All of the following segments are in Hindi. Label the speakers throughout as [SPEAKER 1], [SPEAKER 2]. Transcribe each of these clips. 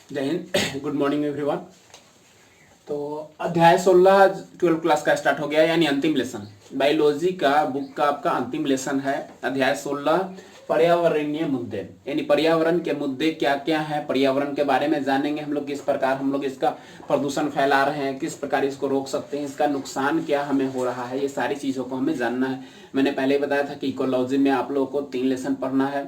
[SPEAKER 1] जय हिंद। Good morning everyone. तो अध्याय 16 12 क्लास का स्टार्ट हो गया, यानी अंतिम लेसन बायोलॉजी का बुक का आपका अंतिम लेसन है। अध्याय 16 पर्यावरणीय मुद्दे, यानी पर्यावरण के मुद्दे क्या क्या हैं, पर्यावरण के बारे में जानेंगे हम लोग। किस प्रकार हम लोग इसका प्रदूषण फैला रहे हैं, किस प्रकार इसको रोक सकते हैं, इसका नुकसान क्या हमें हो रहा है, ये सारी चीज़ों को हमें जानना है। मैंने पहले ही बताया था कि इकोलॉजी में आप लोगों को 3 लेसन पढ़ना है।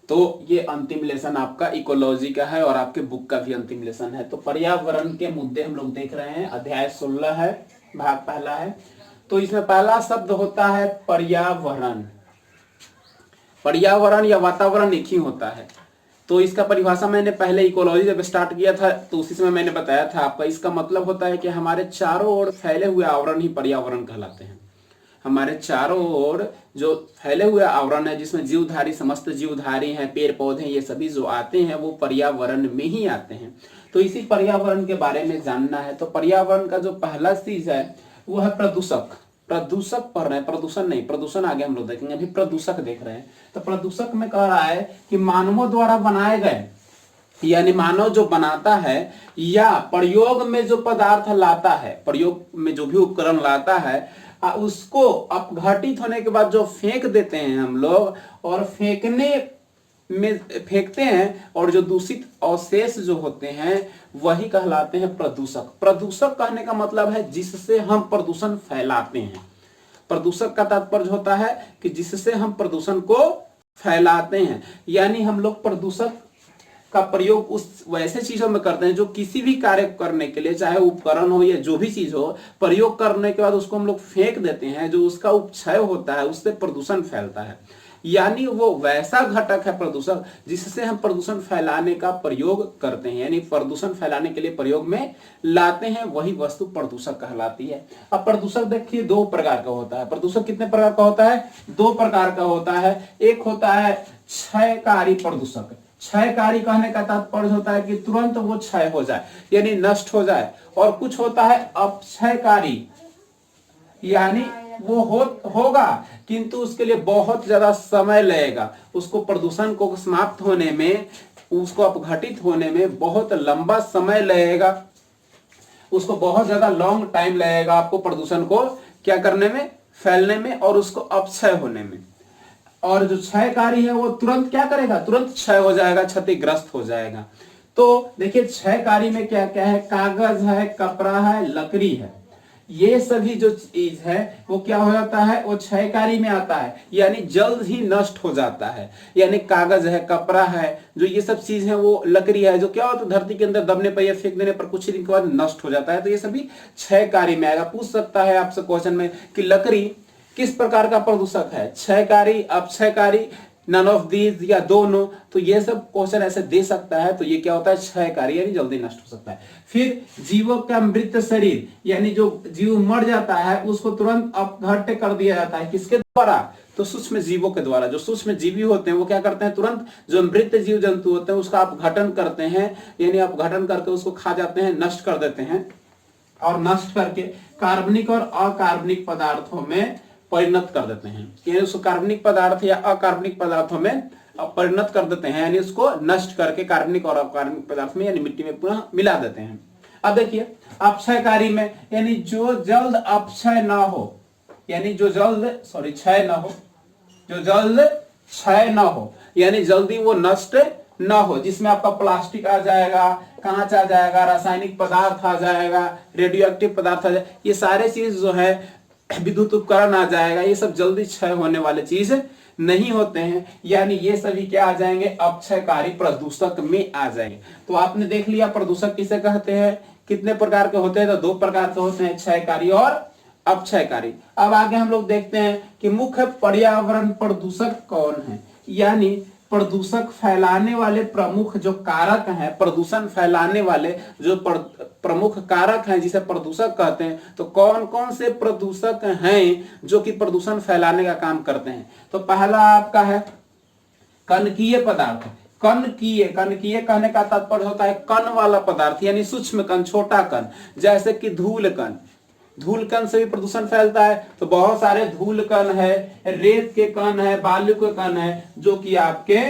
[SPEAKER 1] तो ये अंतिम लेसन आपका इकोलॉजी का है और आपके बुक का भी अंतिम लेसन है। तो पर्यावरण के मुद्दे हम लोग देख रहे हैं। अध्याय 16 है, भाग पहला है। तो इसमें पहला शब्द होता है पर्यावरण। पर्यावरण या वातावरण एक ही होता है। तो इसका परिभाषा मैंने पहले इकोलॉजी जब स्टार्ट किया था तो उसी समय मैंने बताया था आपका। इसका मतलब होता है कि हमारे चारों ओर फैले हुए आवरण ही पर्यावरण कहलाते हैं। हमारे चारों ओर जो फैले हुए आवरण है, जिसमें जीवधारी समस्त जीवधारी हैं, पेड़ पौधे, ये सभी जो आते हैं वो पर्यावरण में ही आते हैं। तो इसी पर्यावरण के बारे में जानना है। तो पर्यावरण का जो पहला चीज है वो है प्रदूषक। प्रदूषक पढ़ रहे हैं, प्रदूषण नहीं, प्रदूषण आगे हम लोग देखेंगे, अभी प्रदूषक देख रहे हैं। तो प्रदूषक में कह रहा है कि मानवों द्वारा बनाए गए, यानी मानव जो बनाता है या प्रयोग में जो पदार्थ लाता है, प्रयोग में जो भी उपकरण लाता है, उसको अपघटित होने के बाद जो फेंक देते हैं हम लोग, और फेंकने में फेंकते हैं, और जो दूषित अवशेष जो होते हैं वही कहलाते हैं प्रदूषक। प्रदूषक कहने का मतलब है जिससे हम प्रदूषण फैलाते हैं। प्रदूषक का तात्पर्य होता है कि जिससे हम प्रदूषण को फैलाते हैं, यानी हम लोग प्रदूषक का प्रयोग उस वैसे चीजों में करते हैं जो किसी भी कार्य करने के लिए, चाहे उपकरण हो या जो भी चीज हो, प्रयोग करने के बाद उसको हम लोग फेंक देते हैं, जो उसका उपक्षय होता है उससे प्रदूषण फैलता है। यानी वो वैसा घटक है प्रदूषक जिससे हम प्रदूषण फैलाने का प्रयोग करते हैं, यानी प्रदूषण फैलाने के लिए प्रयोग में लाते हैं, वही वस्तु प्रदूषक कहलाती है। अब प्रदूषक देखिए 2 प्रकार का होता है। प्रदूषक कितने प्रकार का होता है? 2 प्रकार का होता है। एक होता है क्षयकारी प्रदूषक। क्षयकारी कहने का तात्पर्य होता है कि तुरंत वो क्षय हो जाए, यानी नष्ट हो जाए। और कुछ होता है अपक्षयकारी, यानी वो होगा किंतु उसके लिए बहुत ज्यादा समय लगेगा। उसको प्रदूषण को समाप्त होने में, उसको अपघटित होने में बहुत लंबा समय लगेगा, उसको बहुत ज्यादा लॉन्ग टाइम लगेगा आपको प्रदूषण को क्या करने में, फैलने में, और उसको अपक्षय होने में। और जो क्षयकारी है वो तुरंत क्या करेगा, तुरंत क्षय हो जाएगा, क्षतिग्रस्त हो जाएगा। तो देखिए क्षयकारी में क्या क्या है, कागज है, कपड़ा है, लकड़ी है, ये सभी जो चीज है वो क्या हो जाता है, वो क्षयकारी में आता है, यानी जल्द ही नष्ट हो जाता है। यानी कागज है, कपड़ा है, जो ये सब चीज है, वो लकड़ी है, जो क्या होता है धरती के अंदर दबने पर या फेंक देने पर कुछ दिन के बाद नष्ट हो जाता है। तो ये सभी क्षयकारी में आएगा। पूछ सकता है आपसे क्वेश्चन में कि लकड़ी किस प्रकार का प्रदूषक है, क्षयकारी, अपक्षयकारी, नन ऑफ दीज, या दोनों? तो ये सब क्वेश्चन ऐसे दे सकता है। तो ये क्या होता है, क्षयकारी, यानी जल्दी नष्ट हो सकता है। फिर जीवों का मृत शरीर, यानी जो जीव मर जाता है उसको तुरंत अपघट्य कर दिया जाता है। किसके द्वारा? तो सूक्ष्म जीवों के द्वारा। जो सूक्ष्म जीवी होते हैं वो क्या करते हैं, तुरंत जो मृत जीव जंतु होते हैं उसका अपघटन करते हैं, यानी अपघटन करके उसको खा जाते हैं, नष्ट कर देते हैं, और नष्ट करके कार्बनिक और अकार्बनिक पदार्थों में परिणत कर देते हैं। यानी उसको कार्बनिक पदार्थ या अकार्बनिक पदार्थों में परिणत कर देते हैं, यानी उसको नष्ट करके कार्बनिक और अकार्बनिक पदार्थ में, यानी मिट्टी में पुनः मिला देते हैं। अब देखिए अपक्षयकारी में, यानी जो जल्द अपक्षय ना हो, यानी जो जल्द क्षय ना हो, जो जल्द क्षय ना हो, यानी जल्दी वो नष्ट ना हो, जिसमें आपका प्लास्टिक आ जाएगा, कांच आ जाएगा, रासायनिक पदार्थ आ जाएगा, रेडियो एक्टिव पदार्थ आ जाएगा, ये सारे चीज जो है, विद्युत उपकरण आ जाएगा, ये सब जल्दी क्षय होने वाले चीज नहीं होते हैं। यानी ये सभी क्या आ जाएंगे, अपक्षयकारी प्रदूषक में आ जाएंगे। तो आपने देख लिया प्रदूषक किसे कहते हैं, कितने प्रकार के होते हैं? तो 2 प्रकार के होते हैं, क्षयकारी और अपक्षयकारी। अब आगे हम लोग देखते हैं कि मुख्य पर्यावरण प्रदूषक कौन है, यानी प्रदूषक फैलाने वाले प्रमुख जो कारक हैं, प्रदूषण फैलाने वाले जो प्रमुख कारक हैं जिसे प्रदूषक कहते हैं। तो कौन कौन से प्रदूषक हैं जो कि प्रदूषण फैलाने का काम करते हैं? तो पहला आपका है कणकीय पदार्थ। कणकीय, कणकीय कहने का तात्पर्य होता है कण वाला पदार्थ, यानी सूक्ष्म कण, छोटा कण, जैसे कि धूल कण। धूल कण से भी प्रदूषण फैलता है। तो बहुत सारे धूल कण है, रेत के कण है, बालू के कण है, जो कि आपके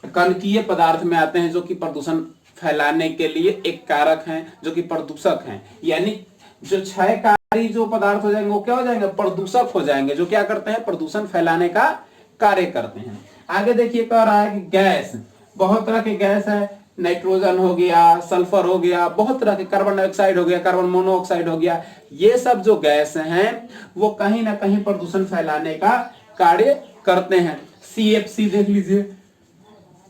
[SPEAKER 1] कणकीय पदार्थ में आते हैं, जो कि प्रदूषण फैलाने के लिए एक कारक हैं, जो कि प्रदूषक हैं। यानी जो क्षयकारी जो पदार्थ हो जाएंगे वो क्या हो जाएंगे, प्रदूषक हो जाएंगे, जो क्या करते हैं, प्रदूषण फैलाने का कार्य करते हैं। आगे देखिए कह रहा है कि गैस, बहुत तरह के गैस है, नाइट्रोजन हो गया, सल्फर हो गया, बहुत तरह के, कार्बन डाइऑक्साइड हो गया, कार्बन मोनोऑक्साइड हो गया, ये सब जो गैस हैं वो कहीं ना कहीं प्रदूषण फैलाने का कार्य करते हैं। CFC देख लीजिए,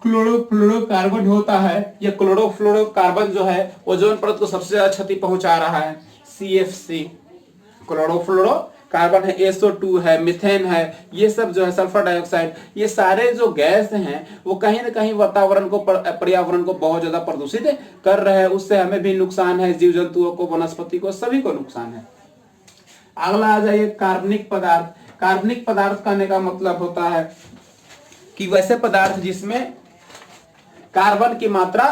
[SPEAKER 1] क्लोरोफ्लोरोकार्बन होता है, ये क्लोरोफ्लोरोकार्बन जो है ओजोन परत को सबसे ज्यादा क्षति पहुंचा रहा है। CFC क्लोरोफ्लोरो कार्बन है, SO2 है, मीथेन है, ये सब जो है, सल्फर डाइऑक्साइड, ये सारे जो गैस हैं वो कहीं ना कहीं वातावरण को, पर्यावरण को बहुत ज्यादा प्रदूषित कर रहे हैं। उससे हमें भी नुकसान है, जीव जंतुओं को, वनस्पति को, सभी को नुकसान है। अगला आ जाइए कार्बनिक पदार्थ। कार्बनिक पदार्थ कहने का मतलब होता है कि वैसे पदार्थ जिसमें कार्बन की मात्रा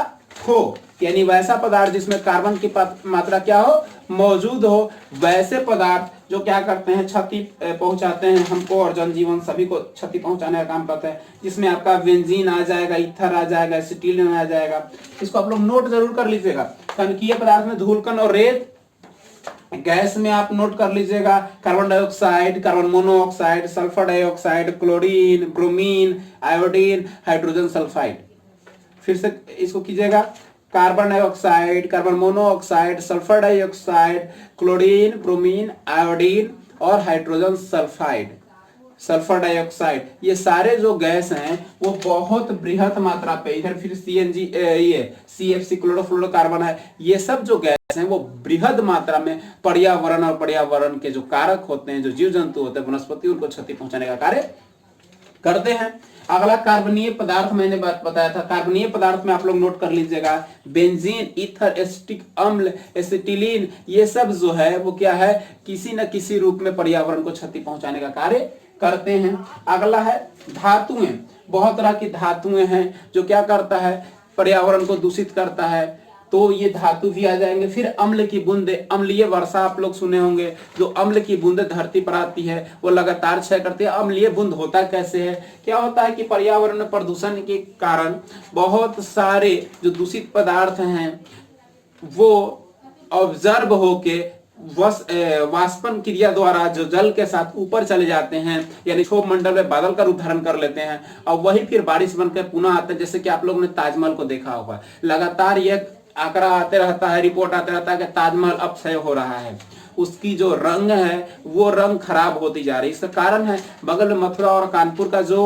[SPEAKER 1] हो, यानी वैसा पदार्थ जिसमें कार्बन की मात्रा क्या हो, मौजूद हो, वैसे पदार्थ जो क्या करते हैं, क्षति पहुंचाते हैं हमको और जनजीवन सभी को क्षति पहुंचाने का काम करते हैं। जिसमें आपका बेंजीन आ जाएगा, ईथर आ जाएगा, एसिटिलीन आ जाएगा। इसको आप लोग नोट जरूर कर लीजिएगा। कणकीय पदार्थ में धूलकण और रेत, गैस में आप नोट कर लीजिएगा carbon dioxide, carbon monoxide, sulphur dioxide, chlorine, bromine, iodine, hydrogen sulphide. फिर से इसको कीजिएगा, carbon dioxide, carbon monoxide, sulphur dioxide, chlorine, bromine, iodine और हाइड्रोजन सल्फाइड, सल्फर डाइऑक्साइड, ये सारे जो गैस हैं वो बहुत बृहत मात्रा पे, इधर फिर CNG, ये CFC क्लोरोफ्लोरोकार्बन है, ये सब जो गैस हैं वो बृहद मात्रा में पर्यावरण और पर्यावरण के जो कारक होते हैं, जो जीव जंतु होते हैं, वनस्पति, उनको क्षति पहुंचाने का कार्य करते हैं। अगला कार्बनीय पदार्थ मैंने बताया था। कार्बनीय पदार्थ में आप लोग नोट कर लीजिएगा, बेंजीन, ईथर, एसिटिक अम्ल, एसिटिलीन, ये सब जो है वो क्या है, किसी न किसी रूप में पर्यावरण को क्षति पहुंचाने का कार्य करते हैं। अगला है धातुएं। बहुत तरह की धातुएं हैं जो क्या करता है, पर्यावरण को दूषित करता है, तो ये धातु भी आ जाएंगे। फिर अम्ल की बूंदे, अम्लीय वर्षा आप लोग सुने होंगे, जो अम्ल की बूंदे धरती पर आती है वो लगातार क्षय करती है। अम्लीय बूंद होता कैसे है, क्या होता है कि पर्यावरण में प्रदूषण के कारण बहुत सारे जो दूषित पदार्थ हैं वो ऑब्जर्व होके वाष्पन क्रिया द्वारा जो जल के साथ ऊपर चले जाते हैं, यानी क्षोभ मंडल में बादल का रूप धारण कर लेते हैं और वही फिर बारिश बनकर पुनः आते हैं। जैसे कि आप लोगों ने ताजमहल को देखा होगा, लगातार यह आंकड़ा आते रहता है, रिपोर्ट आते रहता है कि ताजमहल अब क्षय हो रहा है, उसकी जो रंग है वो रंग खराब होती जा रही है। इसका कारण है बगल में मथुरा और कानपुर का जो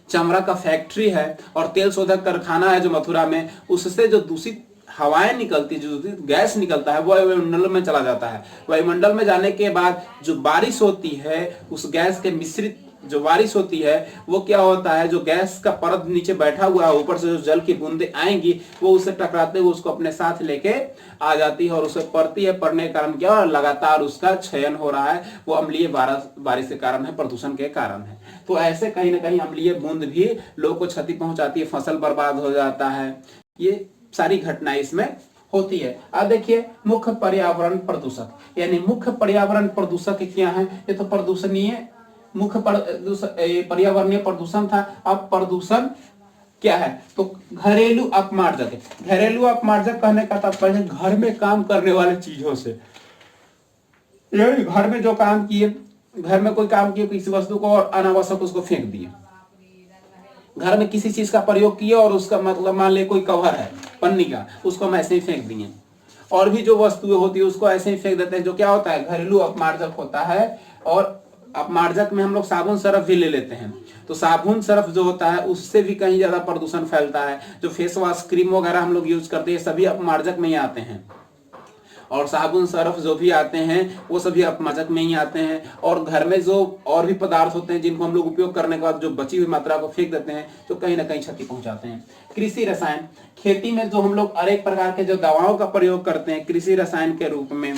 [SPEAKER 1] चमड़ा का फैक्ट्री है और तेल शोधक कारखाना है जो मथुरा में, उससे जो दूषित हवाएं निकलती, जो गैस निकलता है वो वायुमंडल में चला जाता है। वायुमंडल में जाने के बाद जो बारिश होती है, उस गैस के मिश्रित जो बारिश होती है वो क्या होता है, जो गैस का परत नीचे बैठा हुआ है, ऊपर से जो जल की बूंदें आएंगी वो उससे टकराते हुए उसको अपने साथ लेके आ जाती है और उसे पड़ती है। पड़ने के कारण क्या, लगातार उसका क्षयन हो रहा है। वो अम्लीय बारिश के कारण है, प्रदूषण के कारण है। तो ऐसे कहीं ना कहीं अम्लीय बूंद भी लोगों को क्षति पहुंचाती है, फसल बर्बाद हो जाता है, ये सारी घटनाएं इसमें होती है। अब देखिए मुख्य पर्यावरण प्रदूषक, यानी मुख्य पर्यावरण प्रदूषक क्या है। ये तो प्रदूषणीय मुख्य पर्यावरणीय प्रदूषण था। अब प्रदूषण क्या है, तो घरेलू अपमार्जक। घरेलू अपमार्जक कहने का तात्पर्य घर में काम करने वाले चीजों से, यानी घर में जो काम किए, घर में कोई काम किए, किसी वस्तु को और अनावश्यक उसको फेंक दिए। घर में किसी चीज का प्रयोग किए और उसका मतलब मान ले कोई कवर है पन्नी का, उसको हम ऐसे ही फेंक दिए। और भी जो वस्तुएं होती है उसको ऐसे ही फेंक देते हैं, जो क्या होता है, घरेलू अपमार्जक होता है। और अपमार्जक में हम लोग साबुन सरफ भी ले लेते हैं, तो साबुन सरफ जो होता है उससे भी कहीं ज्यादा प्रदूषण फैलता है। जो फेस वॉश, क्रीम वगैरह हम लोग यूज करते हैं, सभी अपमार्जक में ही आते हैं। और साबुन सरफ जो भी आते हैं वो सभी अपमार्जक में ही आते हैं। और घर में जो और भी पदार्थ होते हैं जिनको हम लोग उपयोग करने के बाद जो बची हुई मात्रा को फेंक देते हैं, तो कहीं ना कहीं क्षति पहुंचाते हैं। कृषि रसायन, खेती में जो हम लोग अनेक प्रकार के जो दवाओं का प्रयोग करते हैं कृषि रसायन के रूप में,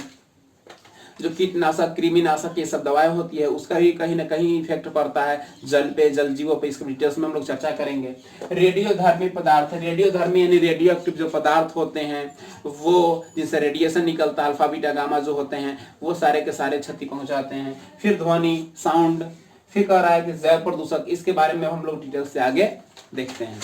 [SPEAKER 1] जो कीटनाशक, कृमिनाशक, ये सब दवाएं होती है, उसका भी कहीं ना कहीं इफेक्ट पड़ता है जल पे, जल जीवों पे। इसके डिटेल्स में हम लोग चर्चा करेंगे। रेडियोधर्मी पदार्थ, रेडियोधर्मी यानी रेडियो एक्टिव जो पदार्थ होते हैं वो, जिनसे रेडिएशन निकलता है, अल्फा बीटा गामा जो होते हैं, वो सारे के सारे क्षति पहुंचाते हैं। फिर ध्वनि, साउंड, फिर कह रहा है कि जैव प्रदूषक, इसके बारे में हम लोग डिटेल से आगे देखते हैं।